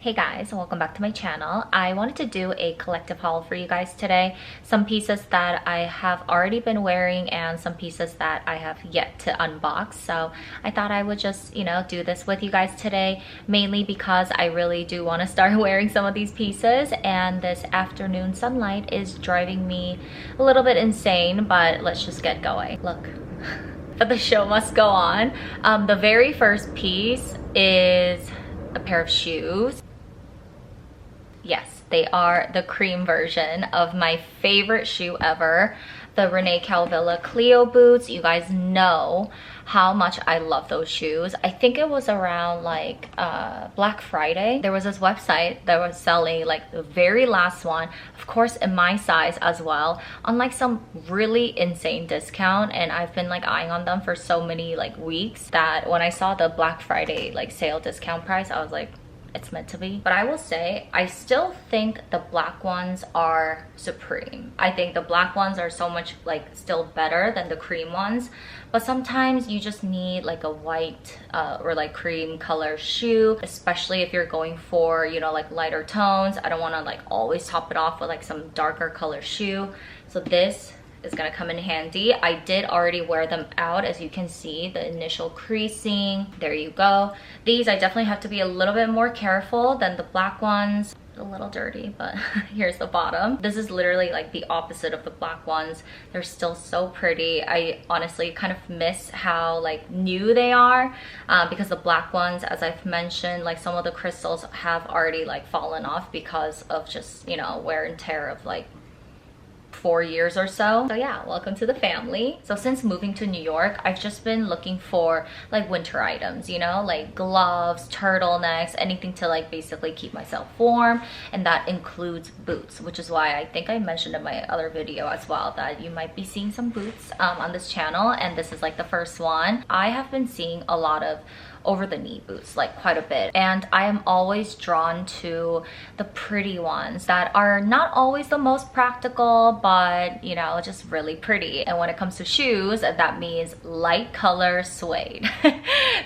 Hey guys, welcome back to my channel. I wanted to do a collective haul for you guys today. Some pieces that I have already been wearing and some pieces that I have yet to unbox. So I thought I would just, do this with you guys today, mainly because I really do want to start wearing some of these pieces and this afternoon sunlight is driving me a little bit insane, but let's just get going. Look. But the show must go on. The very first piece is a pair of shoes. Yes, they are the cream version of my favorite shoe ever, the Rene Caovilla Clio boots. You guys know how much I love those shoes. I think it was around like Black Friday. There was this website that was selling like the very last one, of course in my size as well, on like some really insane discount, and I've been like eyeing on them for so many like weeks that when I saw the Black Friday like sale discount price, I was like, it's meant to be. But I will say, I still think the black ones are supreme. I think the black ones are so much like still better than the cream ones, but sometimes you just need like a white or like cream color shoe, especially if you're going for, like lighter tones. I don't want to like always top it off with like some darker color shoe. So this is gonna come in handy. I did already wear them out, as you can see, the initial creasing. There you go. These I definitely have to be a little bit more careful than the black ones. A little dirty, but here's the bottom. This is literally like the opposite of the black ones. They're still so pretty. I honestly kind of miss how like new they are because the black ones, as I've mentioned, like some of the crystals have already like fallen off because of just, wear and tear of like 4 years or so. So yeah, welcome to the family. So since moving to New York, I've just been looking for like winter items, like gloves, turtlenecks, anything to like basically keep myself warm, and that includes boots, which is why I think I mentioned in my other video as well that you might be seeing some boots on this channel, and this is like the first one. I have been seeing a lot of over the knee boots, like quite a bit, and I am always drawn to the pretty ones that are not always the most practical, but just really pretty. And when it comes to shoes, that means light color suede.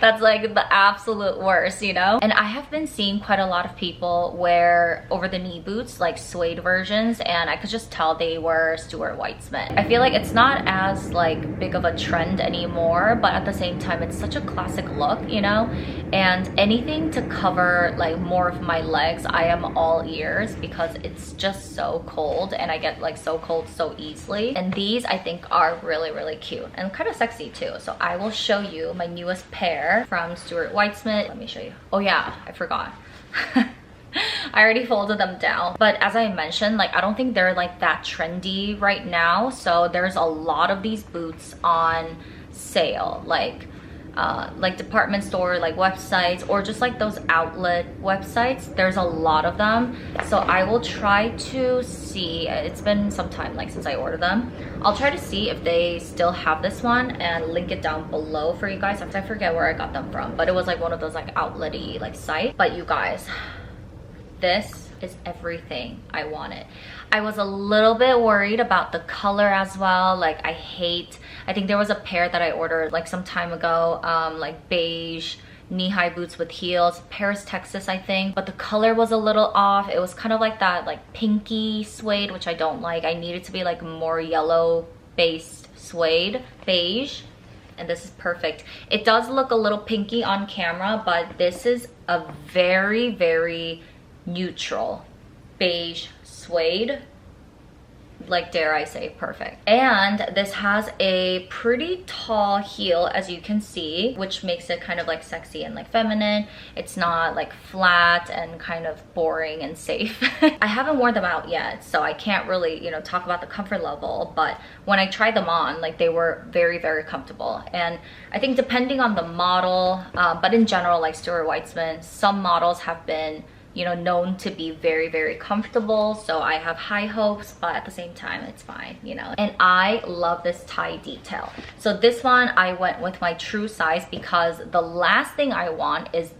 That's like the absolute worst, and I have been seeing quite a lot of people wear over the knee boots, like suede versions, and I could just tell they were Stuart Weitzman. I feel like it's not as like big of a trend anymore, but at the same time it's such a classic look, and anything to cover like more of my legs, I am all ears, because it's just so cold and I get like so cold so easily. And these I think are really cute and kind of sexy too. So I will show you my newest pair from Stuart Weitzman. Let me show you. Oh yeah, I forgot. I already folded them down, but as I mentioned, like I don't think they're like that trendy right now. So there's a lot of these boots on sale, like department store like websites, or just like those outlet websites. There's a lot of them, so I will try to see. It's been some time like since I ordered them. I'll try to see if they still have this one and link it down below for you guys. I forget where I got them from, but it was like one of those like outlet-y like site. But you guys, this is everything I wanted. I was a little bit worried about the color as well. Like I think there was a pair that I ordered like some time ago, like beige knee-high boots with heels, Paris, Texas, I think, but the color was a little off. It was kind of like that like pinky suede, which I don't like. I need it to be like more yellow based suede, beige, and this is perfect. It does look a little pinky on camera, but this is a very neutral beige suede, like dare I say perfect. And this has a pretty tall heel, as you can see, which makes it kind of like sexy and like feminine. It's not like flat and kind of boring and safe. I haven't worn them out yet, so I can't really talk about the comfort level, but when I tried them on, like they were very comfortable. And I think depending on the model, but in general, like Stuart Weitzman, some models have been known to be very comfortable, so I have high hopes, but at the same time it's fine, and I love this tie detail. So this one I went with my true size, because the last thing I want is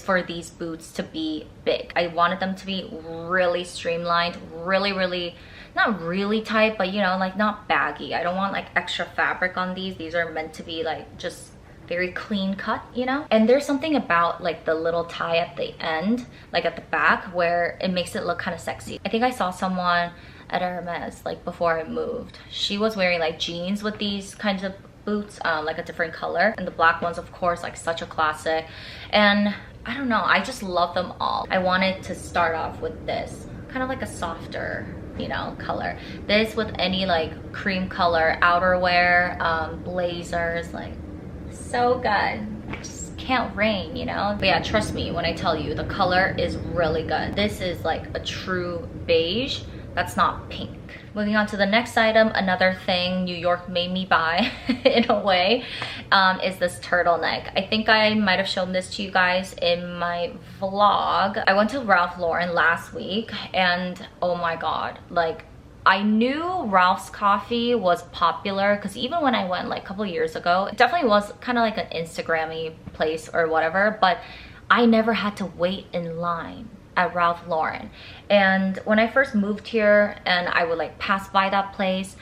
for these boots to be big. I wanted them to be really streamlined, really not really tight, but like not baggy. I don't want like extra fabric on these. These are meant to be like just very clean cut, you know? And there's something about like the little tie at the end, like at the back, where it makes it look kind of sexy. I think I saw someone at Hermes like before I moved. She was wearing like jeans with these kinds of boots, like a different color, and the black ones, of course, like such a classic. And I don't know, I just love them all. I wanted to start off with this kind of like a softer, you know, color. This with any like cream color outerwear, blazers, like so good. Just can't rain, you know? But yeah, trust me when I tell you, the color is really good. This is like a true beige that's not pink. Moving on to the next item, another thing New York made me buy in a way, is this turtleneck. I think I might have shown this to you guys in my vlog. I went to Ralph Lauren last week and oh my god, like I knew Ralph's coffee was popular because even when I went like a couple years ago, it definitely was kind of like an Instagram-y place or whatever, but I never had to wait in line at Ralph Lauren. And when I first moved here and I would like pass by that place,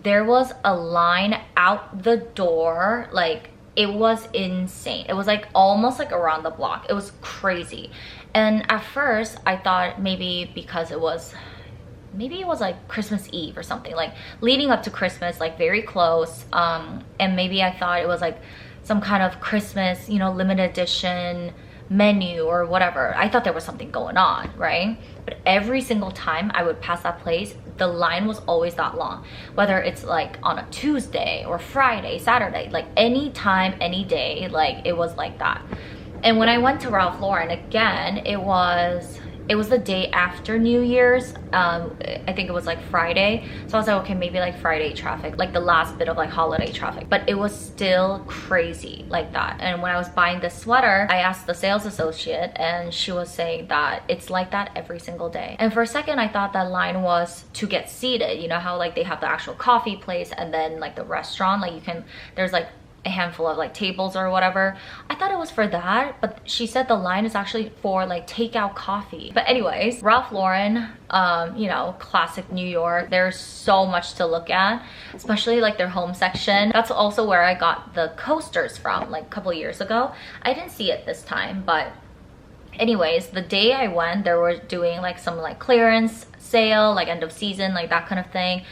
there was a line out the door. Like it was insane. It was like almost like around the block. It was crazy. And at first I thought maybe because it was like Christmas Eve or something, like leading up to Christmas, like very close, and maybe I thought it was like some kind of Christmas, you know, limited edition menu or whatever. I thought there was something going on, right? But every single time I would pass that place, the line was always that long, whether it's like on a Tuesday or Friday, Saturday, like any time, any day, like it was like that. And when I went to Ralph Lauren again, it was the day after New Year's. I think it was like Friday. So I was like, okay, maybe like Friday traffic, like the last bit of like holiday traffic. But it was still crazy like that. And when I was buying this sweater, I asked the sales associate and she was saying that it's like that every single day. And for a second, I thought that line was to get seated. You know how like they have the actual coffee place and then like the restaurant, like there's like a handful of like tables or whatever. I thought it was for that, but she said the line is actually for like takeout coffee. But anyways, Ralph Lauren, you know, classic New York. There's so much to look at, especially like their home section. That's also where I got the coasters from like a couple years ago. I didn't see it this time, but anyways, the day I went, they were doing like some like clearance sale, like end of season, like that kind of thing.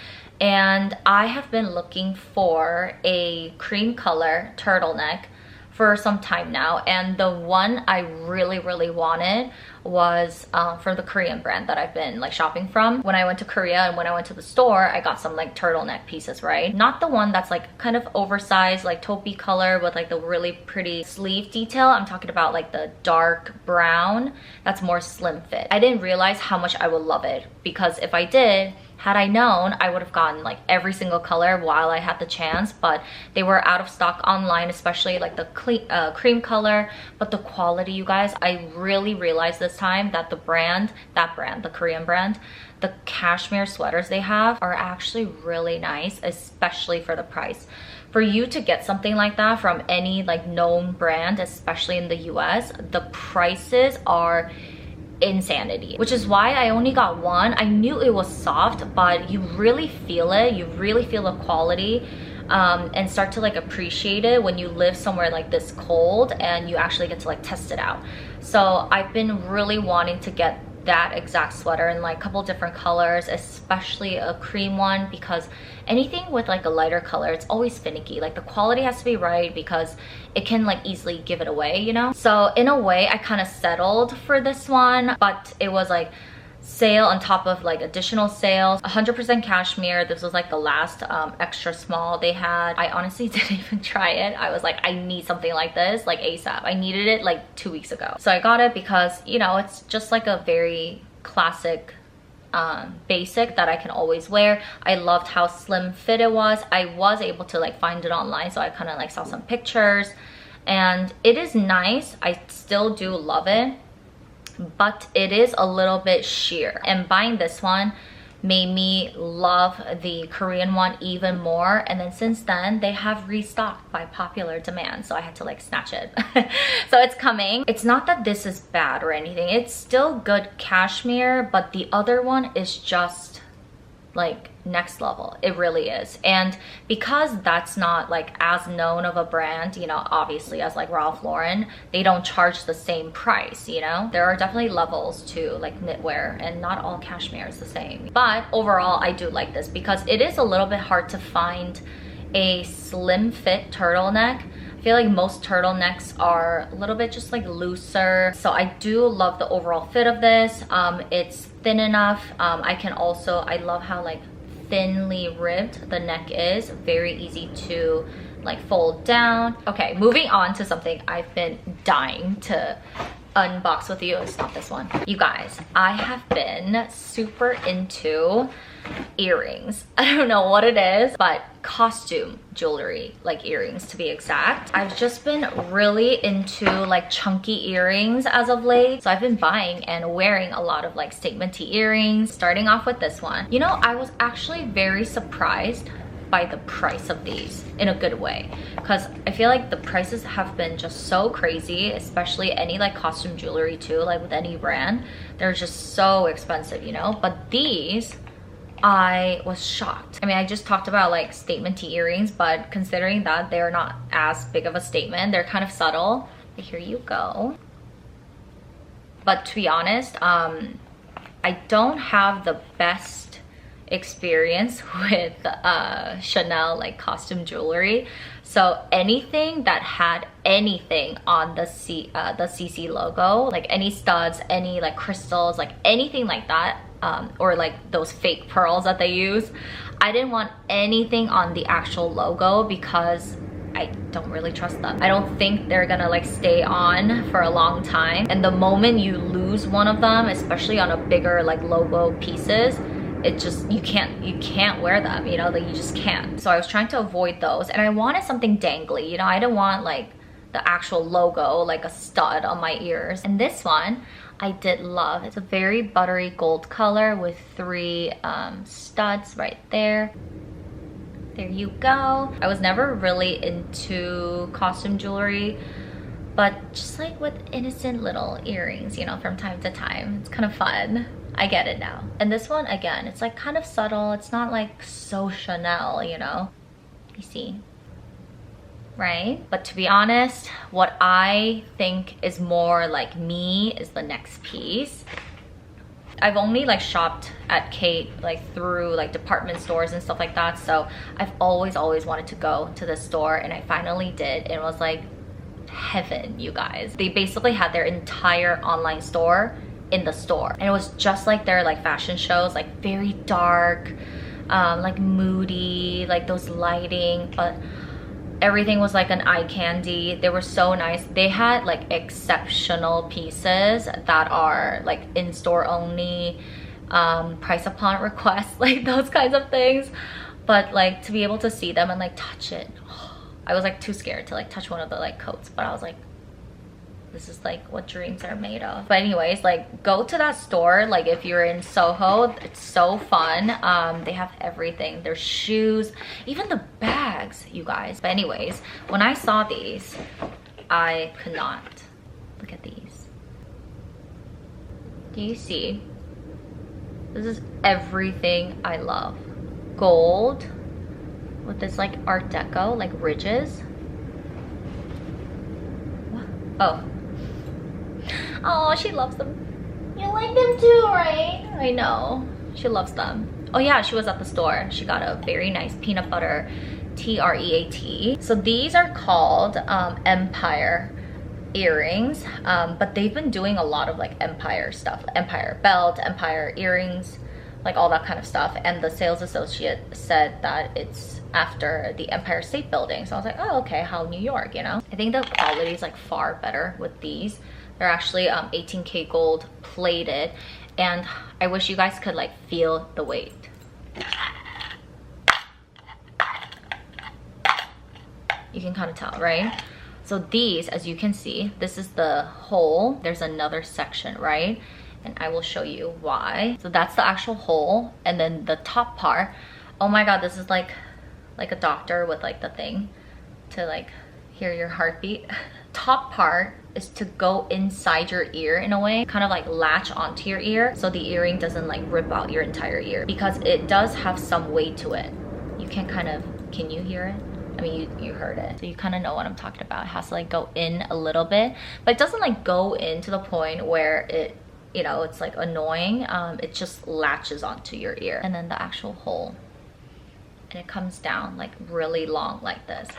And I have been looking for a cream color turtleneck for some time now, and the one I really wanted was from the Korean brand that I've been like shopping from. When I went to Korea and when I went to the store, I got some like turtleneck pieces, right? Not the one that's like kind of oversized, like taupey color with like the really pretty sleeve detail. I'm talking about like the dark brown that's more slim fit. I didn't realize how much I would love it, because if I did, had I known, I would have gotten like every single color while I had the chance, but they were out of stock online, especially like the cream color. But the quality, you guys, I really realized this time that the Korean brand, the cashmere sweaters they have are actually really nice, especially for the price. For you to get something like that from any like known brand, especially in the US, the prices are insanity, which is why I only got one. I knew it was soft, but you really feel it. You really feel the quality, and start to like appreciate it when you live somewhere like this cold and you actually get to like test it out. So I've been really wanting to get that exact sweater in like a couple different colors, especially a cream one, because anything with like a lighter color, it's always finicky. Like the quality has to be right because it can like easily give it away, you know? So in a way, I kind of settled for this one, but it was like sale on top of like additional sales. 100% cashmere. This was like the last extra small they had. I honestly didn't even try it. I was like, I need something like this like ASAP. I needed it like 2 weeks ago. So I got it because, you know, it's just like a very classic basic that I can always wear. I loved how slim fit it was. I was able to like find it online, so I kind of like saw some pictures, and it is nice. I still do love it, but it is a little bit sheer, and buying this one made me love the Korean one even more. And then since then they have restocked by popular demand, so I had to like snatch it. So it's coming. It's not that this is bad or anything, it's still good cashmere, but the other one is just like next level. It really is. And because that's not like as known of a brand, you know, obviously as like Ralph Lauren, they don't charge the same price, you know. There are definitely levels to like knitwear, and not all cashmere is the same. But overall, I do like this because it is a little bit hard to find a slim fit turtleneck. I feel like most turtlenecks are a little bit just like looser. So I do love the overall fit of this. It's thin enough. I love how like thinly ribbed the neck is. Very easy to like fold down. Okay, moving on to something I've been dying to unbox with you. It's not this one. You guys, I have been super into earrings. I don't know what it is, but costume jewelry, like earrings to be exact. I've just been really into like chunky earrings as of late. So I've been buying and wearing a lot of like statement-y earrings, starting off with this one. You know, I was actually very surprised by the price of these in a good way, because I feel like the prices have been just so crazy, especially any like costume jewelry too, like with any brand. They're just so expensive, you know. But these, I was shocked. I mean, I just talked about like statement-y earrings, but considering that they're not as big of a statement, they're kind of subtle. But here you go. But to be honest, I don't have the best experience with Chanel like costume jewelry. So anything that had anything on the CC logo, like any studs, any like crystals, like anything like that, or like those fake pearls that they use, I didn't want anything on the actual logo because I don't really trust them. I don't think they're gonna like stay on for a long time. And the moment you lose one of them, especially on a bigger like logo pieces, it just, you can't wear them, you know, like you just can't. So I was trying to avoid those, and I wanted something dangly, you know. I didn't want like the actual logo, like a stud on my ears. And this one I did love. It's a very buttery gold color with 3 studs right there. There you go. I was never really into costume jewelry, but just like with innocent little earrings, you know, from time to time, it's kind of fun. I get it now. And this one, again, it's like kind of subtle. It's not like so Chanel, you know. You see, right? But to be honest, what I think is more like me is the next piece. I've only like shopped at Khaite like through like department stores and stuff like that. So I've always wanted to go to the store, and I finally did. It was like heaven, you guys. They basically had their entire online store in the store, and it was just like their like fashion shows, like very dark, like moody, like those lighting, but everything was like an eye candy. They were so nice. They had like exceptional pieces that are like in store only, price upon request, like those kinds of things. But like to be able to see them and like touch it, I was like too scared to like touch one of the like coats, but I was like, this is like what dreams are made of. But anyways, like go to that store, like if you're in Soho, it's so fun. They have everything. There's shoes, even the bags, you guys. But anyways, when I saw these, I could not. Look at these. Do you see? This is everything I love. Gold with this like art deco, like ridges. What? Oh, she loves them. You like them too, right? I know. She loves them. Oh yeah, she was at the store. She got a very nice peanut butter TREAT. So these are called Empire earrings, but they've been doing a lot of like Empire stuff. Empire belt, Empire earrings, like all that kind of stuff. And the sales associate said that it's after the Empire State Building. So I was like, oh, okay, how New York, you know? I think the quality is like far better with these. They're actually 18K gold plated, and I wish you guys could like feel the weight. You can kind of tell, right? So these, as you can see, this is the hole. There's another section, right? And I will show you why. So that's the actual hole, and then the top part, oh my god, this is like a doctor with like the thing to like hear your heartbeat. Top part is to go inside your ear in a way, kind of like latch onto your ear so the earring doesn't like rip out your entire ear, because it does have some weight to it. You can kind of, can you hear it? I mean, you heard it. So you kind of know what I'm talking about. It has to like go in a little bit, but it doesn't like go in to the point where it, you know, it's like annoying. It just latches onto your ear. And then the actual hole. And it comes down like really long like this.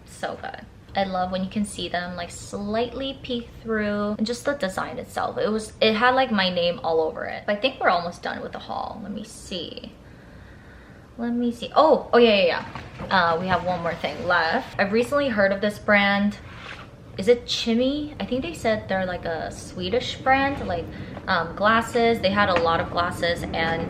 So good. I love when you can see them like slightly peek through, and just the design itself. It had like my name all over it. But I think we're almost done with the haul. Let me see. Oh yeah. We have one more thing left. I've recently heard of this brand. Is it Chimi? I think they said they're like a Swedish brand, like glasses. They had a lot of glasses and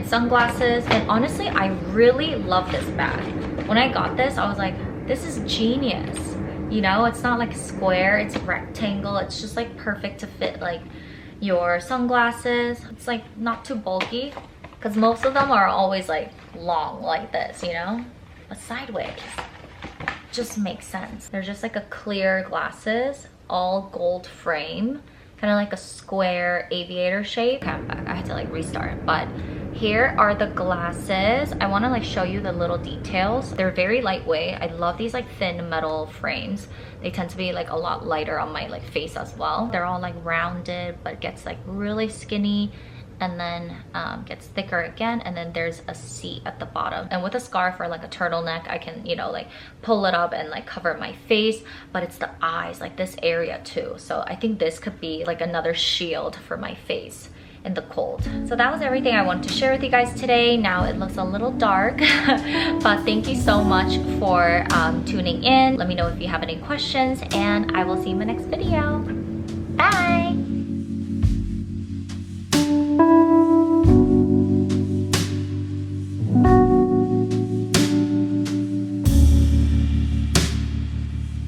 sunglasses. And honestly, I really love this bag. When I got this, I was like, this is genius. You know, it's not like square, it's a rectangle. It's just like perfect to fit like your sunglasses. It's like not too bulky, because most of them are always like long like this, you know, but sideways. Just makes sense. They're just like a clear glasses, all gold frame, kind of like a square aviator shape. Okay, I'm back. I had to like restart, but here are the glasses. I want to like show you the little details. They're very lightweight. I love these like thin metal frames. They tend to be like a lot lighter on my like face as well. They're all like rounded, but gets like really skinny, and then gets thicker again, and then there's a seat at the bottom. And with a scarf or like a turtleneck, I can, you know, like pull it up and like cover my face, but it's the eyes, like this area too. So I think this could be like another shield for my face in the cold. So that was everything I wanted to share with you guys today. Now it looks a little dark, but thank you so much for tuning in. Let me know if you have any questions, and I will see you in my next video. Bye!